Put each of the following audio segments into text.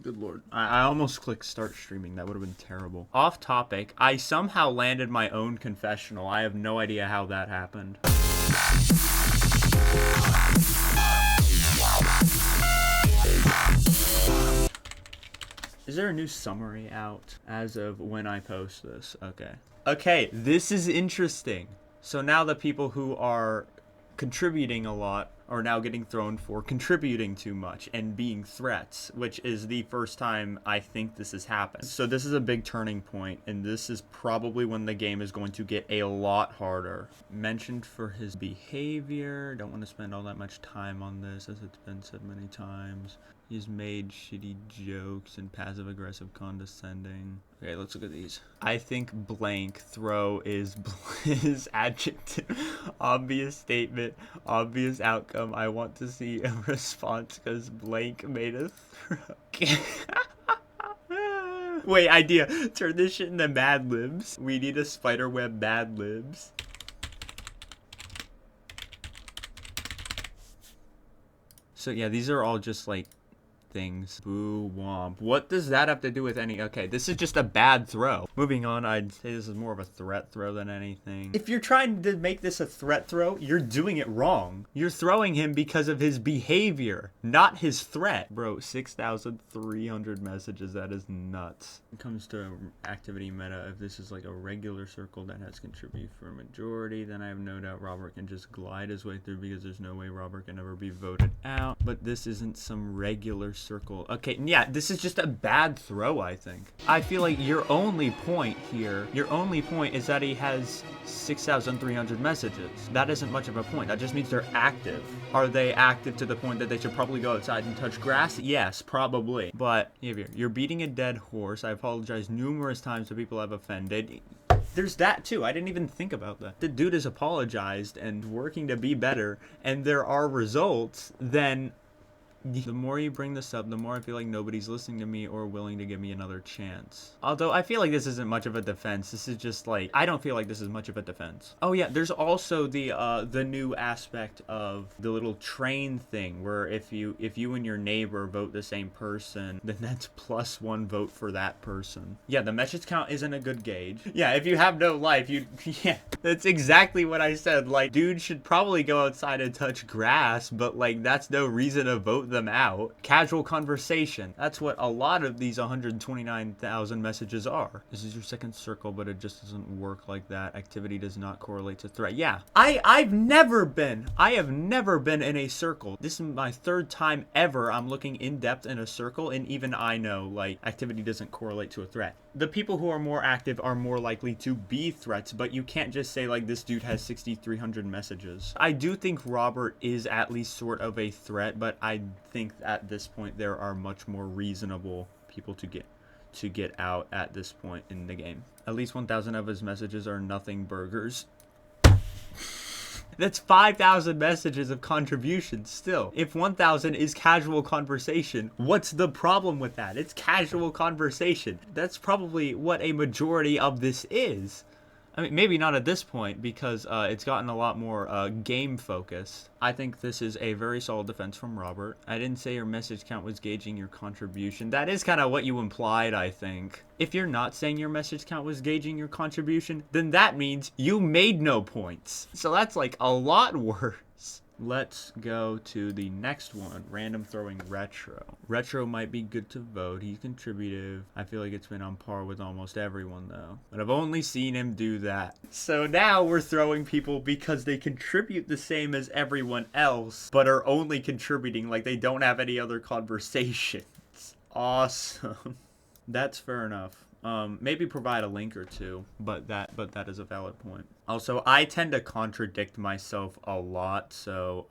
Good lord. I almost clicked start streaming. That would have been terrible. Off topic, I somehow landed my own confessional. I have no idea how that happened. Is there a new summary out as of when I post this? Okay. Okay, this is interesting. So now the people who are contributing a lot are now getting thrown for contributing too much and being threats, which is the first time I think this has happened. So this is a big turning point, and this is probably when the game is going to get a lot harder. Mentioned for his behavior. Don't want to spend all that much time on this, as it's been said many times. He's made shitty jokes and passive-aggressive condescending. Okay, let's look at these. I think blank throw is adjective. Obvious statement, obvious outcome. I want to see a response because blank made a throw. Wait, idea. Turn this shit into Mad Libs. We need a spiderweb Mad Libs. So yeah, these are all just like things. Boo womp. What does that have to do with any? Okay, this is just a bad throw. Moving on, I'd say this is more of a threat throw than anything. If you're trying to make this a threat throw, you're doing it wrong. You're throwing him because of his behavior, not his threat. Bro, 6,300 messages. That is nuts. When it comes to activity meta, if this is like a regular circle that has contributed for a majority, then I have no doubt Robert can just glide his way through because there's no way Robert can ever be voted out. But this isn't some regular circle. Okay, yeah, this is just a bad throw, I think. I feel like your only point here, is that he has 6,300 messages. That isn't much of a point. That just means they're active. Are they active to the point that they should probably go outside and touch grass? Yes, probably. But you're beating a dead horse. I apologize numerous times to people I've offended. There's that too. I didn't even think about that. The dude has apologized and working to be better, and there are results, then the more you bring this up, the more I feel like nobody's listening to me or willing to give me another chance. Although I feel like this isn't much of a defense. This is just like, I don't feel like this is much of a defense. Oh yeah, there's also the new aspect of the little train thing where if you and your neighbor vote the same person, then that's +1 vote for that person. Yeah, the message count isn't a good gauge. Yeah, if you have no life, yeah, that's exactly what I said. Like, dude should probably go outside and touch grass, but like, that's no reason to vote them out. Casual conversation. That's what a lot of these 129,000 messages are. This is your second circle, but it just doesn't work like that. Activity does not correlate to threat. Yeah, I have never been in a circle. This is my third time ever I'm looking in depth in a circle, and even I know like activity doesn't correlate to a threat. The people who are more active are more likely to be threats, but you can't just say like this dude has 6,300 messages. I do think Robert is at least sort of a threat, but I think at this point there are much more reasonable people to get out at this point in the game. At least 1,000 of his messages are nothing burgers. That's 5,000 messages of contribution still. If 1,000 is casual conversation, what's the problem with that? It's casual conversation. That's probably what a majority of this is. I mean, maybe not at this point because it's gotten a lot more game focused. I think this is a very solid defense from Robert. I didn't say your message count was gauging your contribution. That is kind of what you implied, I think. If you're not saying your message count was gauging your contribution, then that means you made no points. So that's like a lot worse. Let's go to the next one, random throwing retro. Retro might be good to vote. He's contributive. I feel like it's been on par with almost everyone though. But I've only seen him do that. So now we're throwing people because they contribute the same as everyone else, but are only contributing like they don't have any other conversations. Awesome. That's fair enough. Maybe provide a link or two, but that is a valid point. Also, I tend to contradict myself a lot, so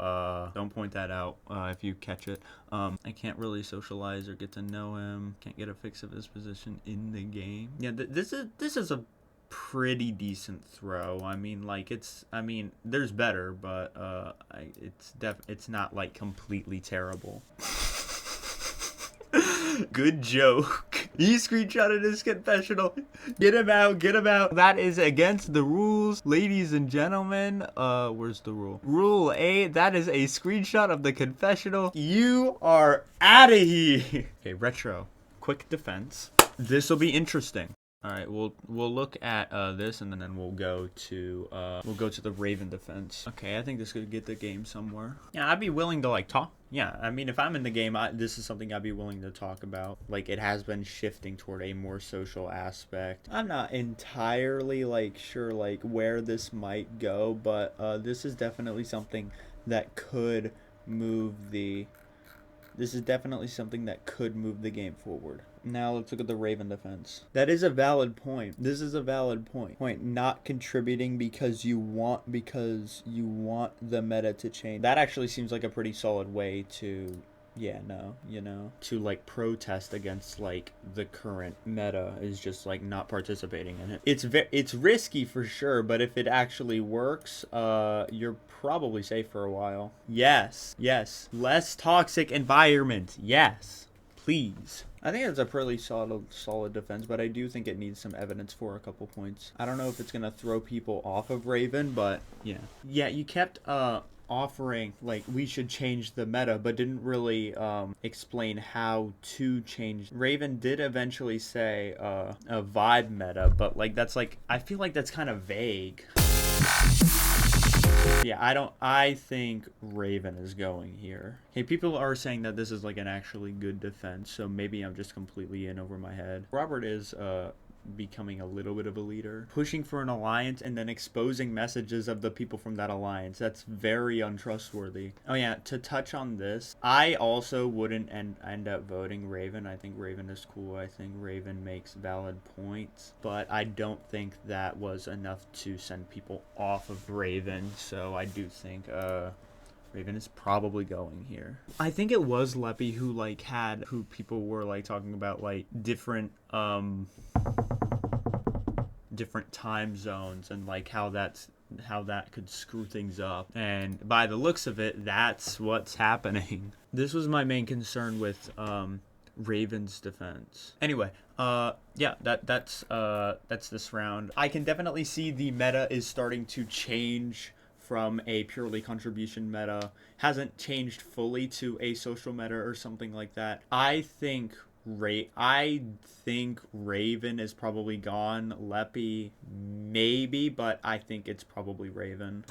don't point that out if you catch it. I can't really socialize or get to know him. Can't get a fix of his position in the game. Yeah, this is a pretty decent throw. I mean, like there's better, but it's not like completely terrible. Good joke. He screenshotted his confessional. Get him out. Get him out. That is against the rules, ladies and gentlemen. Where's the rule? Rule 8. That is a screenshot of the confessional. You are out of here. Okay, retro. quick defense. This will be interesting. All right, we'll look at this, and then we'll go to the Raven defense. Okay, I think this could get the game somewhere. Yeah, I'd be willing to like talk. Yeah, I mean, if I'm in the game, this is something I'd be willing to talk about. Like, it has been shifting toward a more social aspect. I'm not entirely like sure like where this might go, but this is definitely something that could move the. This is definitely something that could move the game forward. Now let's look at the Raven defense. That is a valid point. This is a valid point. Not contributing because you want the meta to change. That actually seems like a pretty solid way to to like protest against like the current meta, is just like not participating in it. It's risky for sure, but if it actually works, you're probably safe for a while. Yes, less toxic environment. Yes, please. I think it's a pretty solid defense, but I do think it needs some evidence for a couple points. I don't know if it's gonna throw people off of Raven, but yeah, you kept offering like we should change the meta, but didn't really explain how to change. Raven did eventually say a vibe meta, but like that's like, I feel like that's kind of vague. Yeah, I think Raven is going here. Hey, people are saying that this is like an actually good defense, so maybe I'm just completely in over my head. Robert is becoming a little bit of a leader, pushing for an alliance and then exposing messages of the people from that alliance. That's very untrustworthy. Oh yeah, to touch on this, I also wouldn't end up voting Raven. I think Raven is cool. I think Raven makes valid points, but I don't think that was enough to send people off of Raven, so I do think Raven is probably going here. I think it was Leppy who people were like talking about like different time zones and like how that could screw things up. And by the looks of it, that's what's happening. This was my main concern with Raven's defense. Anyway, yeah, that's this round. I can definitely see the meta is starting to change from a purely contribution meta. Hasn't changed fully to a social meta or something like that. I think Raven is probably gone. Leppy, maybe, but I think it's probably Raven.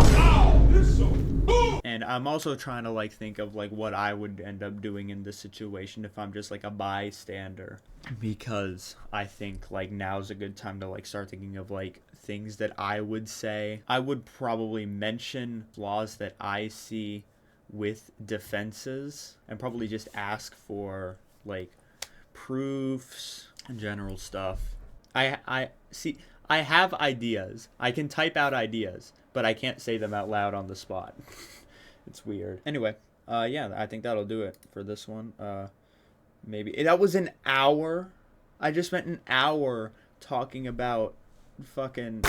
And I'm also trying to like think of like what I would end up doing in this situation if I'm just like a bystander, because I think like now's a good time to like start thinking of like things that I would say. I would probably mention flaws that I see with defenses and probably just ask for like proofs and general stuff. I have ideas. I can type out ideas, but I can't say them out loud on the spot. It's weird. Anyway, yeah, I think that'll do it for this one. Maybe that was an hour. I just spent an hour talking about fucking